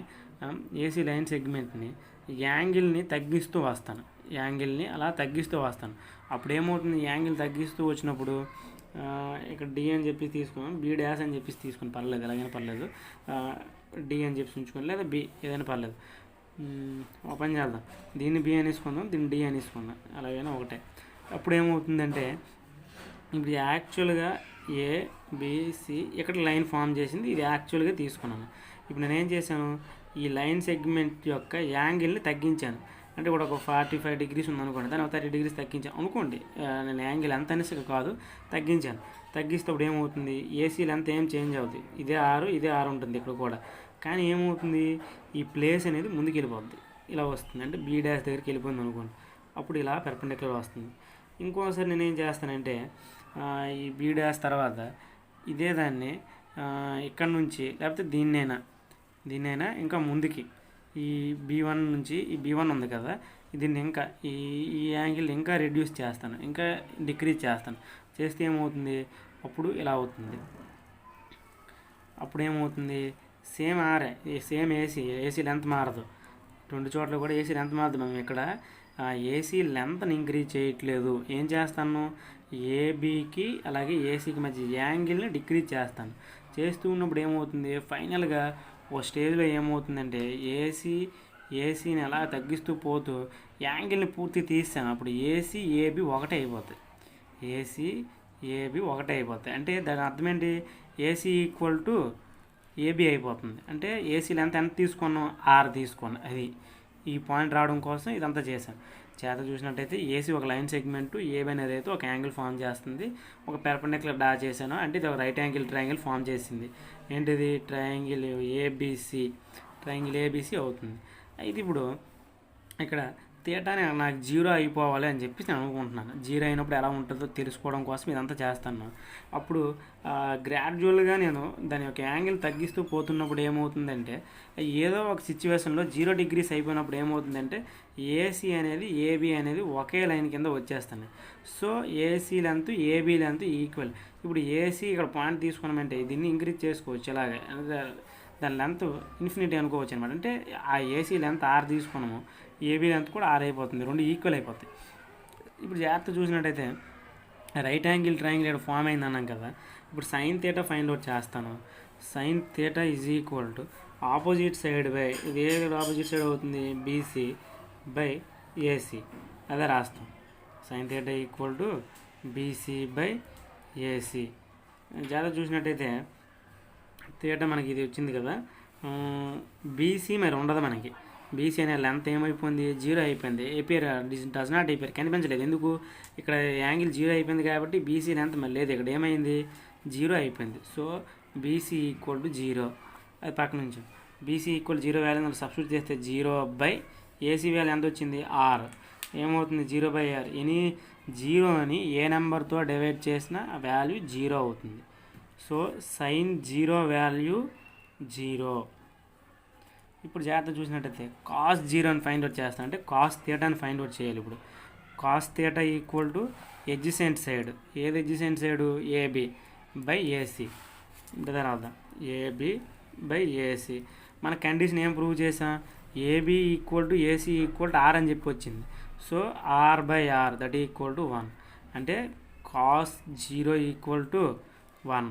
యాంగిల్ని తగ్గిస్తూ వస్తాను, యాంగిల్ని అలా తగ్గిస్తూ వస్తాను. అప్పుడు ఏమవుతుంది, యాంగిల్ తగ్గిస్తూ వచ్చినప్పుడు ఇక్కడ డి అని చెప్పి తీసుకున్నాను, బి డాష్ అని చెప్పేసి తీసుకుని పర్లేదు, ఎలాగైనా పర్లేదు, డి అని చెప్పి ఉంచుకొని, లేదా బి ఏదైనా పర్లేదు. ఓపెన్ చేద్దాం, దీన్ని బి అని తీసుకుందాం, దీన్ని డి అని తీసుకుందాం, అలాగైనా ఒకటే. అప్పుడు ఏమవుతుందంటే ఇప్పుడు యాక్చువల్గా ఏబిసి ఇక్కడ లైన్ ఫామ్ చేసింది, ఇది యాక్చువల్గా తీసుకున్నాను. ఇప్పుడు నేనేం చేశాను, ఈ లైన్ సెగ్మెంట్ యొక్క యాంగిల్ని తగ్గించాను. అంటే ఇప్పుడు ఒక 45 డిగ్రీస్ ఉందనుకోండి, దాన్ని ఒక 30 డిగ్రీస్ తగ్గించాను అనుకోండి. నేను యాంగిల్ ఎంత అనేసి కాదు, తగ్గించాను. తగ్గిస్తే ఇప్పుడు ఏమవుతుంది, ఏసీ లెంత్ ఏం చేంజ్ అవుతుంది, ఇదే ఆరు ఉంటుంది ఇక్కడ కూడా. కానీ ఏమవుతుంది, ఈ ప్లేస్ అనేది ముందుకు వెళ్ళిపోద్ది, ఇలా వస్తుంది. అంటే బీ డాష్ దగ్గరికి వెళ్ళిపోయింది అనుకోండి, అప్పుడు ఇలా పెర్పెండిక్యులర్ వస్తుంది. ఇంకోసారి నేను ఏం చేస్తానంటే ఈ బీ డాష్ తర్వాత ఇదే దాన్ని ఇక్కడ నుంచి, లేకపోతే దీన్నైనా ఇంకా ముందుకి, ఈ B1 నుంచి ఈ B1 ఉంది కదా, దీన్ని ఇంకా ఈ యాంగిల్ ఇంకా రెడ్యూస్ చేస్తాను, ఇంకా డిక్రీజ్ చేస్తాను. చేస్తే ఏమవుతుంది, అప్పుడు ఇలా అవుతుంది. అప్పుడు ఏమవుతుంది, same R, same AC length మారదు. 2 చోట్ల కూడా ఏసీ లెంత్ మారదు. మనం ఇక్కడ ఏసీ లెంత్ని ఇంక్రీజ్ చేయట్లేదు, ఏం చేస్తాను, ఏబీకి అలాగే ఏసీకి మధ్య యాంగిల్ని డిక్రీజ్ చేస్తాను. చేస్తూ ఉన్నప్పుడు ఏమవుతుంది, ఫైనల్గా ఓ స్టేజ్లో ఏమవుతుందంటే ఏసీని అలా తగ్గిస్తూ పోతూ యాంగిల్ని పూర్తి తీస్తాను. అప్పుడు ఏబి ఒకటే అయిపోతాయి, ఏబి ఒకటే అయిపోతాయి. అంటే దాని అర్థం ఏంటి, ఏసీ ఈక్వల్ టు ఏబి అయిపోతుంది. అంటే ఏసీ లెంత్ ఎంత తీసుకున్నాం, ఆర్ తీసుకున్నాం. అది ఈ పాయింట్ రావడం కోసం ఇదంతా చేశాను. చూసినట్టయితే ఏసీ ఒక లైన్ సెగ్మెంట్ ఏబి అనేది అయితే ఒక యాంగిల్ ఫామ్ చేస్తుంది, ఒక పెర్పెండిక్యులర్ డ్రా చేశాను, అంటే ఇది ఒక రైట్ యాంగిల్ ట్రయాంగిల్ ఫామ్ చేసింది. ఏంటిది, ట్రయాంగిల్ ఏబిసి అవుతుంది. అయితే ఇప్పుడు ఇక్కడ థీటాని నాకు 0 అయిపోవాలి అని చెప్పి నేను అనుకుంటున్నాను. 0 అయినప్పుడు ఎలా ఉంటుందో తెలుసుకోవడం కోసం ఇదంతా చేస్తాను. అప్పుడు గ్రాడ్యువల్గా నేను దాని యొక్క యాంగిల్ తగ్గిస్తూ పోతున్నప్పుడు ఏమవుతుందంటే, ఏదో ఒక సిచ్యువేషన్లో 0 డిగ్రీస్ అయిపోయినప్పుడు ఏమవుతుందంటే ఏసీ అనేది ఏబి అనేది ఒకే లైన్ కింద వచ్చేస్తాను. So AC length AB length equal. ఇప్పుడు ఏసీ ఇక్కడ పాయింట్ తీసుకున్నామంటే దీన్ని ఇంక్రీజ్ చేసుకోవచ్చు, ఇలాగే దాని లెంత్ ఇన్ఫినిటీ అనుకోవచ్చు అనమాట. అంటే ఆ ఏసీ లెంత్ ఆర్ తీసుకున్నాము, ఏబీ లెంత్ కూడా ఆర్ అయిపోతుంది, రెండు ఈక్వల్ అయిపోతాయి. ఇప్పుడు జాగ్రత్త చూసినట్టయితే రైట్ యాంగిల్ ట్రయాంగిల్ ఇక్కడ ఫామ్ అయింది అన్నాం కదా. ఇప్పుడు సైన్ థీటా ఫైండ్ అవుట్ చేస్తాను. Sign theta is equal to opposite side by, ఇది ఏ ఆపోజిట్ సైడ్ అవుతుంది, బీసీ బై ఏసీ, అదే రాస్తాం. Sine theta equal to BC by AC. జాగ్రత్త చూసినట్టయితే థీటా మనకి ఇది వచ్చింది కదా, బీసీ మరి ఉండదు మనకి. బీసీ అనే లెంత్ ఏమైపోయింది, 0 అయిపోయింది. ఏపీఆర్ డస్ నాట్ ఏపీఆర్ కనిపించలేదు. ఎందుకు, ఇక్కడ యాంగిల్ 0 అయిపోయింది కాబట్టి బీసీ లెంత్ మరి లేదు, ఇక్కడ ఏమైంది 0 అయిపోయింది. So BC equal to 0. అది పక్క నుంచి బీసీ ఈక్వల్ 0 వాల్యూ సబ్స్టిట్యూట్ చేస్తే 0 ఏసీ వాల్యూ ఎంత వచ్చింది, ఆర్. ఏమవుతుంది 0/r. ఎనీ 0 అని ఏ నెంబర్తో డివైడ్ చేసినా వాల్యూ 0 అవుతుంది. So sine 0 value 0. ఇప్పుడు జాగ్రత్త చూసినట్టయితే కాస్ 0 అని ఫైండ్ అవుట్ చేస్తా అంటే కాస్ థీటా అని ఫైండ్ అవుట్ చేయాలి. ఇప్పుడు cos theta equal to adjacent side. ఏది ఎడ్జసెంట్ సైడు, AB/AC. ఇంత రాద్దాం, AB/AC. మన కండిషన్ ఏం ప్రూవ్ చేసాం, AB equal to AC equal to R అని చెప్పి వచ్చింది. So R/R that equal to 1. అంటే కాస్ 0 ఈక్వల్ టు 1.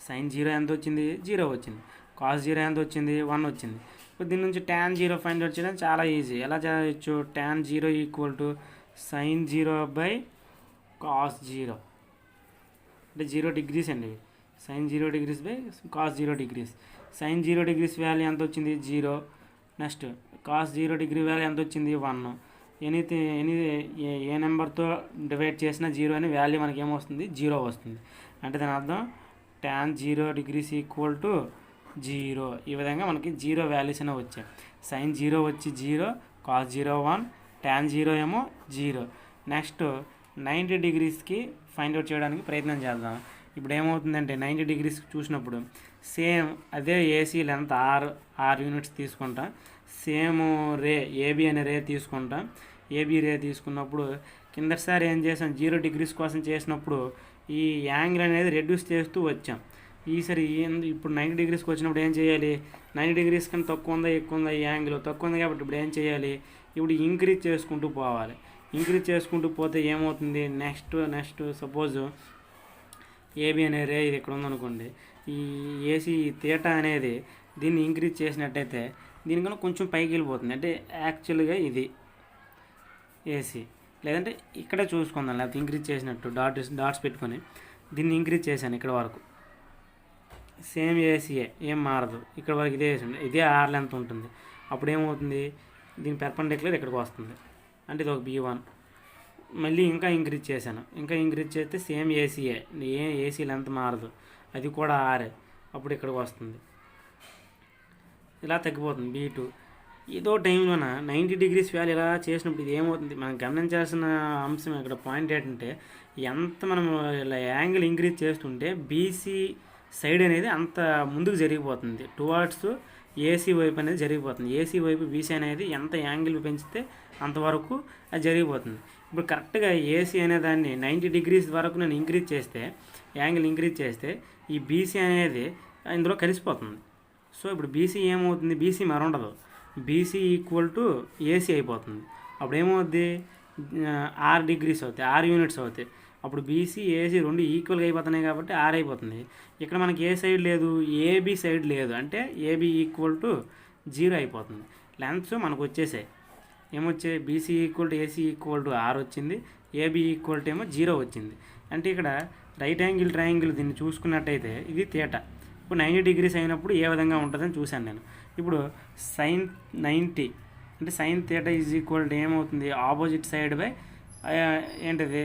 సైన్ 0 ఎంత వచ్చింది, 0 వచ్చింది. కాస్ 0 ఎంత వచ్చింది, 1 వచ్చింది. ఇప్పుడు దీని నుంచి tan 0 ఫైండ్ అవుట్ చేయడం చాలా ఈజీ. ఎలా చేయొచ్చు, tan 0 ఈక్వల్ టు సైన్ 0/కాస్ 0. అంటే 0 డిగ్రీస్ అండి. Sine 0 degrees by cos 0 degrees. Sine 0 degrees value ఎంత వచ్చింది, 0. నెక్స్ట్ కాస్ 0 డిగ్రీ వాల్యూ ఎంత వచ్చింది, 1. ఏ నెంబర్తో డివైడ్ చేసినా 0 అని వాల్యూ మనకి ఏమొస్తుంది, 0 వస్తుంది. అంటే దాని అర్థం tan 0 డిగ్రీస్ ఈక్వల్ టు 0. ఈ విధంగా మనకి 0 వాల్యూస్ అనేవి వచ్చాయి. సైన్ 0 వచ్చి 0, కాస్ 0 1, tan 0 ఏమో 0. నెక్స్ట్ 90 డిగ్రీస్కి ఫైండ్ అవుట్ చేయడానికి ప్రయత్నం చేద్దాం. ఇప్పుడు ఏమవుతుందంటే 90 డిగ్రీస్ చూసినప్పుడు సేమ్ అదే ఏసీ లెంత్ ఆర్ యూనిట్స్ తీసుకుంటాం. సేమ్ రే ఏబీ అనే రే తీసుకుంటాం. ఏబీ రే తీసుకున్నప్పుడు కిందసారి ఏం చేసాం, 0 డిగ్రీస్ కోసం చేసినప్పుడు ఈ యాంగిల్ అనేది రెడ్యూస్ చేస్తూ వచ్చాం. ఈసారి ఇప్పుడు 90 డిగ్రీస్కి వచ్చినప్పుడు ఏం చేయాలి, 90 డిగ్రీస్ కన్నా తక్కువ ఉందా ఎక్కువ ఉందా, ఈ యాంగిల్ తక్కువ ఉంది కాబట్టి ఇప్పుడు ఏం చేయాలి, ఇప్పుడు ఇంక్రీజ్ చేసుకుంటూ పోవాలి. ఇంక్రీజ్ చేసుకుంటూ పోతే ఏమవుతుంది, నెక్స్ట్ సపోజ్ ఏబీ అనే రే ఇది ఇక్కడ ఉందనుకోండి, ఈ ఏసీ థీటా అనేది దీన్ని ఇంక్రీజ్ చేసినట్టయితే దీనికన్నా కొంచెం పైకి వెళ్ళిపోతుంది. అంటే యాక్చువల్గా ఇది ఏసీ, లేదంటే ఇక్కడే చూసుకుందాం, లేకపోతే ఇంక్రీజ్ చేసినట్టు డాట్స్ పెట్టుకొని దీన్ని ఇంక్రీజ్ చేశాను ఇక్కడ వరకు. సేమ్ ఏసీఏ ఏం మారదు, ఇక్కడ వరకు ఇదే ఆర్ లెంత్ ఉంటుంది. అప్పుడు ఏమవుతుంది, దీని పెర్పెండిక్యులర్ ఇక్కడికి వస్తుంది. అంటే ఇది ఒక B1. మళ్ళీ ఇంకా ఇంక్రీజ్ చేశాను, ఇంకా ఇంక్రీజ్ చేస్తే సేమ్ ఏసీఏ, ఏసీ లెంత్ మారదు, అది కూడా ఆరే. అప్పుడు ఇక్కడికి వస్తుంది, ఇలా తగ్గిపోతుంది B2. ఏదో టైంలోన 90 డిగ్రీస్ వాల్యూ ఇలా చేసినప్పుడు ఇది ఏమవుతుంది, మనం గమనించాల్సిన అంశం ఇక్కడ పాయింట్ ఏంటంటే, ఎంత మనం ఇలా యాంగిల్ ఇంక్రీజ్ చేస్తుంటే బీసీ సైడ్ అనేది అంత ముందుకు జరిగిపోతుంది, టువార్డ్స్ ఏసీ వైపు అనేది జరిగిపోతుంది. ఏసీ వైపు బీసీ అనేది ఎంత యాంగిల్ పెంచితే అంతవరకు అది జరిగిపోతుంది. ఇప్పుడు కరెక్ట్గా ఏసీ అనే దాన్ని 90 డిగ్రీస్ వరకు నేను ఇంక్రీజ్ చేస్తే, యాంగిల్ ఇంక్రీజ్ చేస్తే ఈ బీసీ అనేది ఇందులో కలిసిపోతుంది. సో ఇప్పుడు బీసీ ఏమవుతుంది, బీసీ మరి ఉండదు, బీసీ ఈక్వల్ టు ఏసీ అయిపోతుంది. అప్పుడు ఏమవుద్ది, ఆర్ డిగ్రీస్ అవుతాయి, ఆర్ యూనిట్స్ అవుతాయి. అప్పుడు బీసీ ఏసీ రెండు ఈక్వల్గా అయిపోతున్నాయి కాబట్టి ఆర్ అయిపోతుంది. ఇక్కడ మనకి ఏ సైడ్ లేదు, ఏబీ సైడ్ లేదు, అంటే ఏబీ ఈక్వల్ టు 0 అయిపోతుంది. లెంత్స్ మనకు వచ్చేసాయి, ఏమొచ్చాయి, BC equal to AC equal to R వచ్చింది, ఏబీ ఈక్వల్ టు ఏమో 0 వచ్చింది. అంటే ఇక్కడ రైట్ యాంగిల్ ట్రయాంగిల్ దీన్ని చూసుకున్నట్టయితే ఇది థీటా. ఇప్పుడు 90 డిగ్రీస్ అయినప్పుడు ఏ విధంగా ఉంటుందని చూశాను నేను. ఇప్పుడు సైన్ 90 అంటే sine theta is equal to ఏమవుతుంది, ఆపోజిట్ సైడ్ బై ఏంటిది,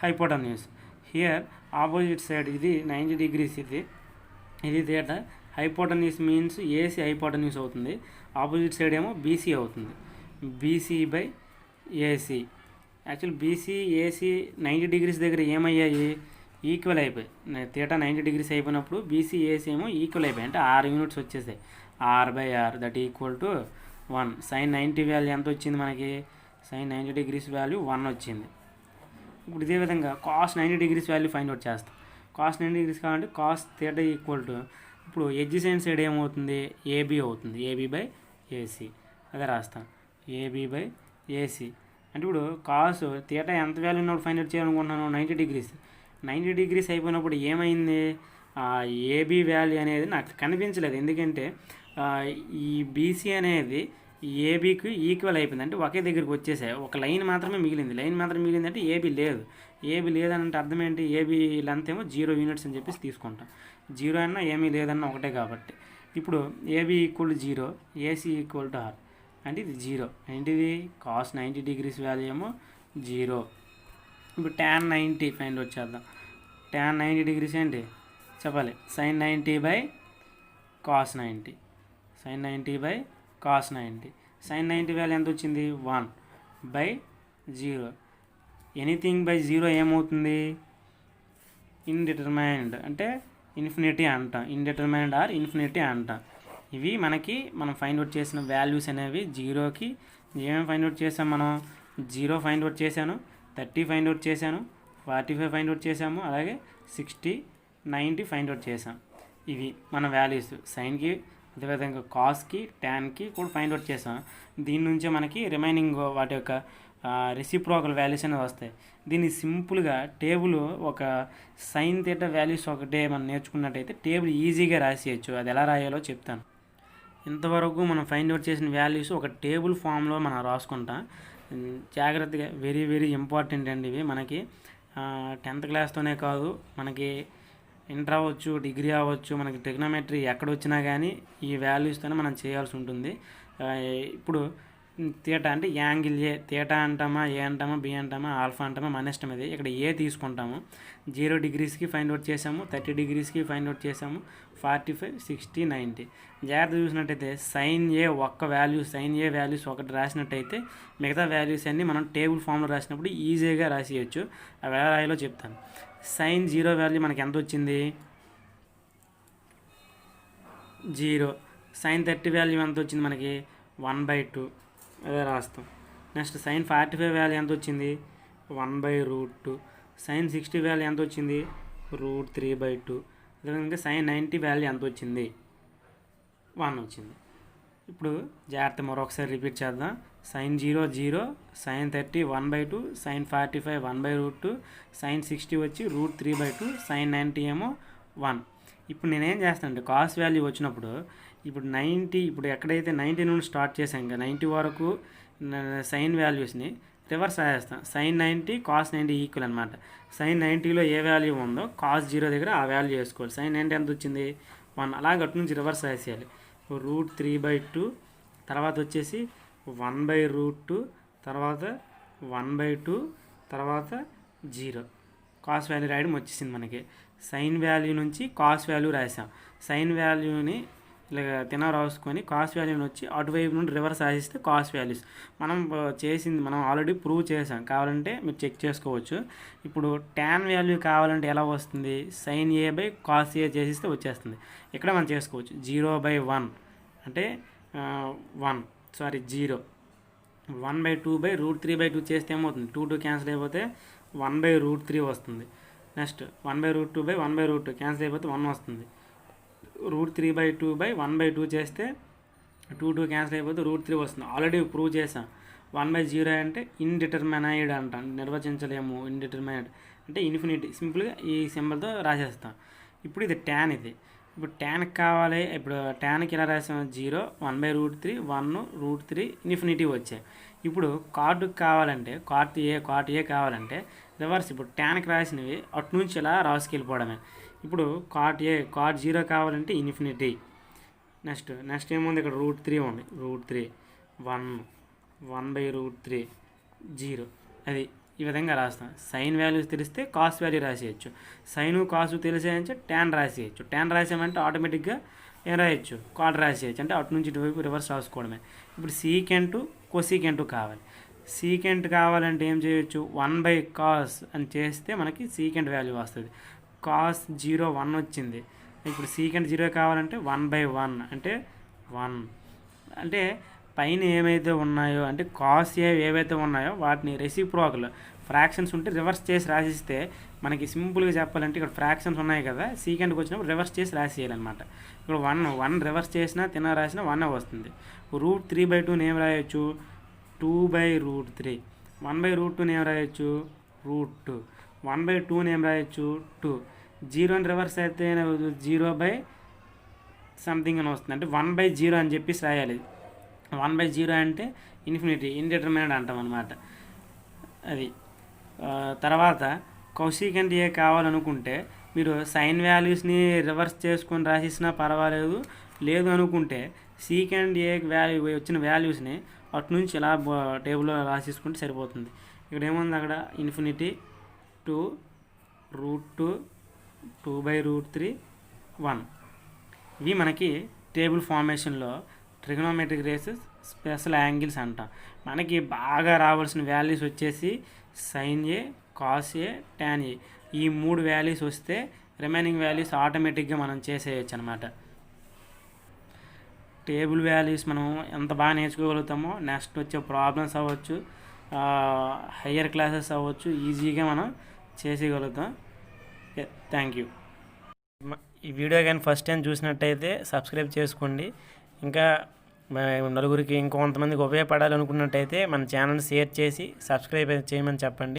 హైపోటన్యూస్. హియర్ ఆపోజిట్ సైడ్ ఇది 90 డిగ్రీస్, ఇది theta. Hypotenuse means AC hypotenuse అవుతుంది, ఆపోజిట్ సైడ్ ఏమో బీసీ అవుతుంది, BC/AC. Actual BC AC 90 degrees దగ్గర ఏమయ్యాయి, ఈక్వల్ అయిపోయి. థీటా 90 డిగ్రీస్ అయిపోయినప్పుడు BC AC ఏమో ఈక్వల్ అయిపోయి, అంటే 6 యూనిట్స్ వచ్చేసాయి. R/R that equal to 1. Sine 90 value ఎంత వచ్చింది మనకి, సైన్ 90 డిగ్రీస్ వాల్యూ 1 వచ్చింది. ఇప్పుడు ఇదే విధంగా cos 90 degrees value find out చేస్తాం. కాస్ 90 డిగ్రీస్ కావాలంటే కాస్ థీటా ఈక్వల్ టు, ఇప్పుడు ఎడ్జసెంట్ సైడ్ ఏమవుతుంది, AB అవుతుంది, AB/AC. అదే రాస్తాం, AB/AC. అంటే ఇప్పుడు కాస్ థీటా ఎంత వాల్యూ ఉన్నప్పుడు ఫైండ్ అవుట్ చేయాలనుకుంటున్నాను, 90 డిగ్రీస్. 90 డిగ్రీస్ అయిపోయినప్పుడు ఏమైంది, ఏబీ వాల్యూ అనేది నాకు కనిపించలేదు. ఎందుకంటే ఈ బీసీ అనేది ఏబీకి ఈక్వల్ అయిపోయింది, అంటే ఒకే దగ్గరికి వచ్చేసాయి. ఒక లైన్ మాత్రమే మిగిలింది. లైన్ మాత్రం మిగిలింది అంటే ఏబీ లేదు. ఏబీ లేదనంటే అర్థం ఏంటి? ఏబీ లెంత్ ఏమో 0 యూనిట్స్ అని చెప్పేసి తీసుకుంటాం. 0 అన్నా ఏమీ లేదన్నా ఒకటే కాబట్టి. ఇప్పుడు AB equal to 0, AC equal to R, అంటే ఇది 0. ఏంటిది? కాస్ 90 డిగ్రీస్ వాల్యూ ఏమో 0. ఇప్పుడు tan 90 ఫైండ్ అవుట్ చేద్దాం. tan 90 డిగ్రీస్ ఏంటి చెప్పాలి? sin 90 by cos 90. sin 90 by cos 90. sin 90 value ఎంత వచ్చింది? 1 బై 0. ఎనీథింగ్ బై 0 ఏమవుతుంది? ఇండిటర్మైన్డ్, అంటే ఇన్ఫినిటీ అంటాం. ఇండిటర్మైన్డ్ ఆర్ ఇన్ఫినిటీ అంటాం. ఇవి మనం ఫైండ్ అవుట్ చేసిన వాల్యూస్ అనేవి. 0కి ఏమేమి ఫైండ్ అవుట్ చేసాం మనం? 0 ఫైండ్ అవుట్ చేశాను, 30 ఫైండ్ అవుట్ చేశాను, 45 ఫైండ్ అవుట్ చేసాము, అలాగే 60, 90 ఫైండ్ అవుట్ చేసాం. ఇవి మన వాల్యూస్. సైన్కి అదేవిధంగా కాస్కి, ట్యాన్కి కూడా ఫైండ్ అవుట్ చేసాం. దీని నుంచే మనకి రిమైనింగ్ వాటి యొక్క రెసిప్రోకల్ వాల్యూస్ అనేవి వస్తాయి. దీన్ని సింపుల్గా టేబుల్ ఒక సైన్ థీటా వాల్యూస్ ఒకటే మనం నేర్చుకున్నట్టయితే టేబుల్ ఈజీగా రాసేయచ్చు. అది ఎలా రాయాలో చెప్తాను. ఇంతవరకు మనం ఫైండ్ అవుట్ చేసిన వాల్యూస్ ఒక టేబుల్ ఫామ్లో మనం రాసుకుంటాం. జాగ్రత్తగా, వెరీ వెరీ ఇంపార్టెంట్ అండి ఇవి. మనకి 10th క్లాస్తోనే కాదు, మనకి ఇంటర్ అవ్వచ్చు, డిగ్రీ అవ్వచ్చు, మనకి ట్రిగ్నోమెట్రీ ఎక్కడ వచ్చినా కానీ ఈ వాల్యూస్తోనే మనం చేయాల్సి ఉంటుంది. ఇప్పుడు థీటా అంటే యాంగిల్ ఏ, థీటా అంటామా, ఏ అంటామా, బి అంటామా, ఆల్ఫా అంటామా, మన ఇష్టం ఇది. ఇక్కడ ఏ తీసుకుంటాము. 0 డిగ్రీస్కి ఫైండ్ అవుట్ చేసాము, 30 డిగ్రీస్కి ఫైండ్ అవుట్ చేసాము, 45, 60, 90. జాగ్రత్త చూసినట్టయితే సైన్ ఏ వాల్యూస్ ఒకటి రాసినట్టయితే మిగతా వాల్యూస్ అన్నీ మనం టేబుల్ ఫామ్లో రాసినప్పుడు ఈజీగా రాసేయచ్చు. అవి ఎలా రాయాలో చెప్తాను. సైన్ 0 వాల్యూ మనకి ఎంత వచ్చింది? 0. సైన్ 30 వాల్యూ ఎంత వచ్చింది మనకి? 1/2. అదే రాస్తాం. నెక్స్ట్ సైన్ 45 వాల్యూ ఎంత వచ్చింది? 1/√2. సైన్ 60 వాల్యూ ఎంత వచ్చింది? √3/2. అదేవిధంగా సైన్ 90 వాల్యూ ఎంత వచ్చింది? 1 వచ్చింది. ఇప్పుడు జాగ్రత్త మరొకసారి రిపీట్ చేద్దాం. సైన్ 0 0, సైన్ 30 1/2, సైన్ 45 1/√2, సైన్ 60 వచ్చి √3/2, సైన్ 90 ఏమో 1. ఇప్పుడు నేనేం చేస్తాను అంటే కాస్ వాల్యూ వచ్చినప్పుడు ఇప్పుడు 90, ఇప్పుడు ఎక్కడైతే 90 నుండి స్టార్ట్ చేసాం ఇంకా 90 వరకు సైన్ వాల్యూస్ని రివర్స్ రాసేస్తాం. సైన్ 90 కాస్ 90 ఈక్వల్ అనమాట. సైన్ 90లో ఏ వాల్యూ ఉందో కాస్ 0 దగ్గర ఆ వాల్యూ వేసుకోవాలి. సైన్ 90 ఎంత వచ్చింది? 1. అలాగే అటు నుంచి రివర్స్ రాసేయాలి. √3/2, తర్వాత వచ్చేసి 1/√2, తర్వాత 1/2, తర్వాత 0. కాస్ వాల్యూ రాయడం వచ్చేసింది మనకి. సైన్ వాల్యూ నుంచి కాస్ వాల్యూ రాసాం. సైన్ వాల్యూని ఇలా రాసుకొని కాస్ వాల్యూని వచ్చి అటువైపు నుండి రివర్స్ రాసిస్తే కాస్ వాల్యూస్. మనం ఆల్రెడీ ప్రూవ్ చేసాం, కావాలంటే మీరు చెక్ చేసుకోవచ్చు. ఇప్పుడు ట్యాన్ వాల్యూ కావాలంటే ఎలా వస్తుంది? Sine A by cos A చేసిస్తే వచ్చేస్తుంది. ఇక్కడ మనం చేసుకోవచ్చు. 0/1 అంటే 0. 1/2/√3/2 చేస్తే ఏమవుతుంది? 2 క్యాన్సిల్ అయిపోతే 1/√3 వస్తుంది. నెక్స్ట్ 1/√2/1/√2 క్యాన్సిల్ అయిపోతే 1 వస్తుంది. √3/2/1/2 చేస్తే 2 క్యాన్సిల్ అయిపోతే √3 వస్తుంది. ఆల్రెడీ ప్రూవ్ చేసాం. 1/0 అంటే ఇండిటర్మైనైడ్ అంటాం, నిర్వచించలేము. ఇండిటర్మైనైడ్ అంటే ఇన్ఫినిటీ. సింపుల్గా ఈ సింబల్తో రాసేస్తాం. ఇప్పుడు ఇది ట్యాన్. ఇప్పుడు ట్యాన్కి కావాలి. ఇప్పుడు ట్యాన్కి ఎలా రాసాం? 0, 1/√3, 1, √3, ఇన్ఫినిటీ వచ్చాయి. ఇప్పుడు కాటుకి కావాలంటే కాట్ ఏ కావాలంటే రివర్స్. ఇప్పుడు ట్యాన్కి రాసినవి అటు నుంచి ఇలా రాసుకెళ్ళిపోవడమే. ఇప్పుడు కాట్ 0 కావాలంటే ఇన్ఫినిటీ. నెక్స్ట్ ఏముంది? ఇక్కడ √3 ఉంది. √3, 1, 1/√3, 0. అది ఈ విధంగా రాస్తాం. సైన్ వాల్యూస్ తెలిస్తే కాస్ వాల్యూ రాసేయచ్చు. సైను కాసు తెలిసేయచ్చు, ట్యాన్ రాసేయచ్చు. ట్యాన్ రాసామంటే ఆటోమేటిక్గా ఏం రాయొచ్చు? కాట్ రాసేయచ్చు. అంటే అటు నుంచి ఇటువైపు రివర్స్ రాసుకోవడమే. ఇప్పుడు సీకెంటు కొసీకెంటు కావాలి. సీకెంట్ కావాలంటే ఏం చేయొచ్చు? 1/cos అని చేస్తే మనకి సీకెంట్ వాల్యూ వస్తుంది. కాస్ 0 1 వచ్చింది. ఇప్పుడు సీకెంట్ 0 కావాలంటే 1/1 అంటే 1. అంటే పైన ఏమైతే ఉన్నాయో అంటే కాస్ ఏవైతే ఉన్నాయో వాటిని రెసిప్రోకల్ ఫ్రాక్షన్స్ ఉంటే రివర్స్ చేసి రాసిస్తే మనకి సింపుల్గా చెప్పాలంటే ఇక్కడ ఫ్రాక్షన్స్ ఉన్నాయి కదా, సీకెంట్కి వచ్చినప్పుడు రివర్స్ చేసి రాసేయాలన్నమాట. ఇక్కడ 1 రివర్స్ చేసినా రాసినా 1 వస్తుంది. √3/2 ఏం రాయొచ్చు? 2/√3. 1/√2 ఏం రాయొచ్చు? √2. 1/2 ఏం రాయొచ్చు? 2. 0 రివర్స్ అయితే 0/something అని వస్తుంది. అంటే 1/0 అని చెప్పేసి రాయాలి. 1/0 అంటే ఇన్ఫినిటీ, ఇండిటర్మినేట్ అంటాం అనమాట. అది తర్వాత కౌశికంట్ ఏ కావాలనుకుంటే మీరు సైన్ వాల్యూస్ని రివర్స్ చేసుకొని రాసినా పర్వాలేదు, లేదు అనుకుంటే సీకెండ్ ఏ వాల్యూ వచ్చిన వాల్యూస్ని అటు నుంచి ఇలా టేబుల్లో రాసేసుకుంటే సరిపోతుంది. ఇక్కడ ఏముంది, అక్కడ ఇన్ఫినిటీ 2 √2 2/√3 1. ఇవి మనకి టేబుల్ ఫార్మేషన్లో ట్రిగనోమెట్రిక్ రేసెస్ స్పెషల్ యాంగిల్స్ అంటాం. మనకి బాగా రావాల్సిన వాల్యూస్ వచ్చేసి sine A, cos A, tan A. ఈ 3 వాల్యూస్ వస్తే రిమైనింగ్ వాల్యూస్ ఆటోమేటిక్గా మనం చేసేయచ్చు అనమాట. టేబుల్ వాల్యూస్ మనం ఎంత బాగా నేర్చుకోగలుగుతామో నెక్స్ట్ వచ్చే ప్రాబ్లమ్స్ అవ్వచ్చు, హయ్యర్ క్లాసెస్ అవ్వచ్చు, ఈజీగా మనం చేసేయగలుగుతాం. Thank you. ఈ వీడియో కానీ ఫస్ట్ టైం చూసినట్టయితే సబ్స్క్రైబ్ చేసుకోండి. ఇంకా నలుగురికి ఇంకొంతమందికి ఉపయోగపడాలనుకున్నట్టయితే మన ఛానల్ షేర్ చేసి సబ్స్క్రైబ్ చేయమని చెప్పండి.